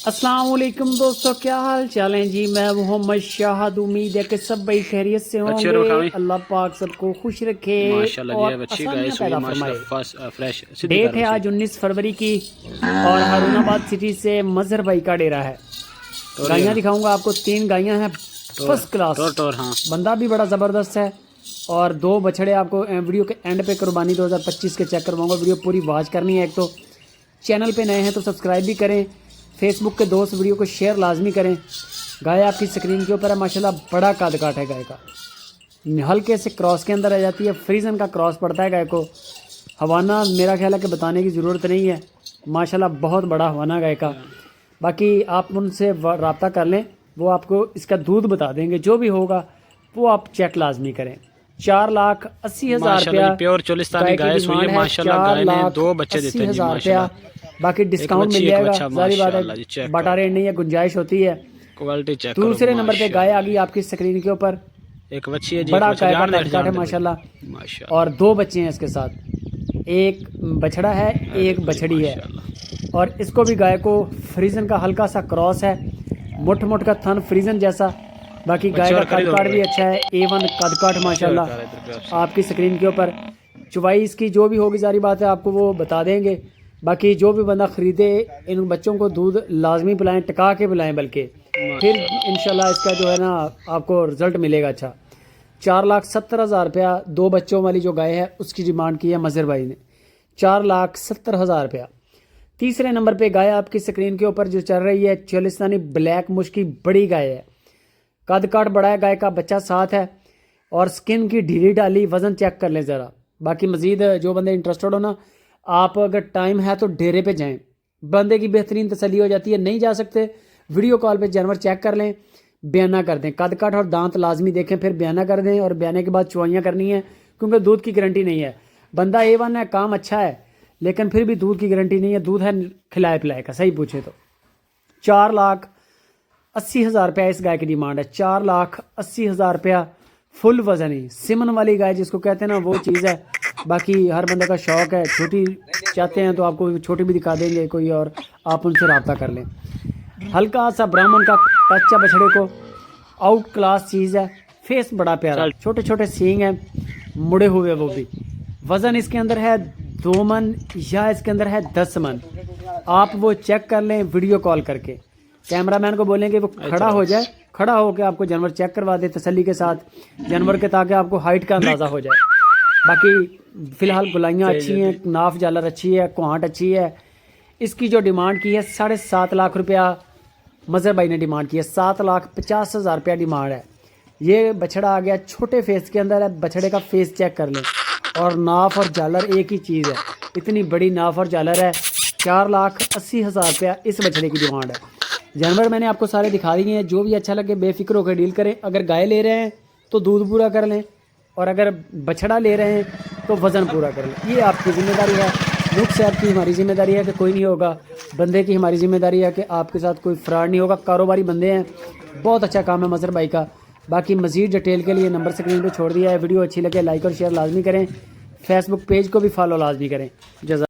अस्सलाम वालेकुम दोस्तों, क्या हाल चाल हैं जी। मैं मोहम्मद शाहद, उम्मीद है कि सब भाई खैरियत से होंगे। अल्लाह पाक सबको खुश रखे और आसानियाँ पैदा फरमाए। डेट है आज 19 फरवरी की और हारूनाबाद सिटी से मजहर भाई का डेरा है। गायें दिखाऊंगा आपको, 3 गायें हैं फर्स्ट क्लास। बंदा भी बड़ा ज़बरदस्त है और 2 बछड़े आपको वीडियो के एंड पे कुर्बानी 2025 के चेक करवाऊंगा। वीडियो पूरी वॉच करनी है। एक तो चैनल पे नए हैं तो सब्सक्राइब भी करें, फेसबुक के दोस्त वीडियो को शेयर लाजमी करें। गाय आपकी स्क्रीन के ऊपर है, माशाल्लाह बड़ा कद काट है गाय का। हल्के से क्रॉस के अंदर आ जाती है, फ्रीजन का क्रॉस पड़ता है गाय को। हवाना मेरा ख्याल है कि बताने की ज़रूरत नहीं है, माशाल्लाह बहुत बड़ा हवाना गाय का। बाकी आप उनसे रब्ता कर लें, वो आपको इसका दूध बता देंगे। जो भी होगा वो आप चेक लाजमी करें। 4,80,000 रुपया प्योर चोलिस्तानी गाय की डिमांड है। 4,80,000 रुपया। बाकी डिस्काउंट मिल जाएगा, सारी बात है, बाटा रेट नहीं है, गुंजाइश होती है। Quality check. दूसरे नंबर पे गाय आ गई आपकी स्क्रीन के ऊपर, एक बच्ची है जी, बड़ा काट है माशाल्लाह। और 2 बच्चे हैं इसके साथ, एक बछड़ा है एक बछड़ी है। और इसको भी गाय को फ्रीजन का हल्का सा क्रॉस है, मुठ मुठ का थन फ्रीजन जैसा। बाकी गाय का कदकाठ भी अच्छा है, A1 कदकाठ माशाल्लाह आपकी स्क्रीन के ऊपर। चुवाई इसकी जो भी होगी सारी बात है आपको वो बता देंगे। बाकी जो भी बंदा ख़रीदे इन बच्चों को दूध लाजमी पिलाएं, टका के पिलाएं, बल्कि फिर इंशाल्लाह इसका जो है ना आपको रिज़ल्ट मिलेगा अच्छा। 4,70,000 रुपया 2 बच्चों वाली जो गाय है उसकी डिमांड की है मजहर भाई ने, 4,70,000 रुपया। तीसरे नंबर पे गाय आपकी स्क्रीन के ऊपर जो चल रही है चोलिस्तानी ब्लैक मुश्की बड़ी गाय है। कद काट बड़ा है गाय का, बच्चा साथ है और स्किन की ढीली डाली। वज़न चेक कर लें ज़रा। बाकी मज़ीद जो बंदे इंटरेस्टेड हो ना, आप अगर टाइम है तो डेरे पे जाएं, बंदे की बेहतरीन तसल्ली हो जाती है। नहीं जा सकते वीडियो कॉल पे जानवर चेक कर लें, बयाना कर दें, कद काट और दांत लाजमी देखें, फिर बयाना कर दें। और बयाने के बाद चुवाइयाँ करनी है, क्योंकि दूध की गारंटी नहीं है। बंदा A1 है, काम अच्छा है, लेकिन फिर भी दूध की गारंटी नहीं है। दूध है खिलाए पिलाए का, सही पूछे तो। 4,80,000 रुपया इस गाय की डिमांड है। 4,80,000 रुपया फुल वजन ही सिमन वाली गाय जिसको कहते हैं ना, वो चीज़ है। बाकी हर बंदे का शौक़ है, छोटी चाहते हैं तो आपको छोटी भी दिखा देंगे कोई, और आप उनसे रब्ता कर लें। हल्का सा ब्राह्मण का टच है बछड़े को, आउट क्लास चीज़ है। फेस बड़ा प्यारा, छोटे छोटे सींग हैं, मुड़े हुए वो भी। वज़न इसके अंदर है 2 मन या इसके अंदर है 10 मन। आप वो चेक कर लें वीडियो कॉल करके। कैमरामैन को बोलेंगे वो खड़ा हो जाए, खड़ा होकर आपको जानवर चेक करवा दे तसल्ली के साथ जानवर के, ताकि आपको हाइट का अंदाज़ा हो जाए। बाकी फ़िलहाल गुलाइयाँ अच्छी हैं, नाफ जालर अच्छी है, कोहाट अच्छी है। इसकी जो डिमांड की है 7.5 लाख रुपया मजहर भाई ने डिमांड की है। 7,50,000 रुपया डिमांड है। ये बछड़ा आ गया, छोटे फेस के अंदर है। बछड़े का फेस चेक कर लें, और नाफ और जालर एक ही चीज़ है, इतनी बड़ी नाफ और जालर है। 4,80,000 रुपया इस बछड़े की डिमांड है। जानवर मैंने आपको सारे दिखा दिए हैं, जो भी अच्छा लगे बेफिक्र होकर डील करें। अगर गाय ले रहे हैं तो दूध पूरा कर लें, और अगर बछड़ा ले रहे हैं तो वज़न पूरा कर लें। ये आपकी ज़िम्मेदारी है। नुक्स साहब की हमारी ज़िम्मेदारी है कि कोई नहीं होगा, बंदे की हमारी ज़िम्मेदारी है कि आपके साथ कोई फ्रॉड नहीं होगा। कारोबारी बंदे हैं, बहुत अच्छा काम है मजहर भाई का। बाकी मज़ीद डिटेल के लिए नंबर स्क्रीन पर छोड़ दिया है। वीडियो अच्छी लगे लाइक और शेयर लाजमी करें, फेसबुक पेज को भी फॉलो लाजमी करें। जज़ा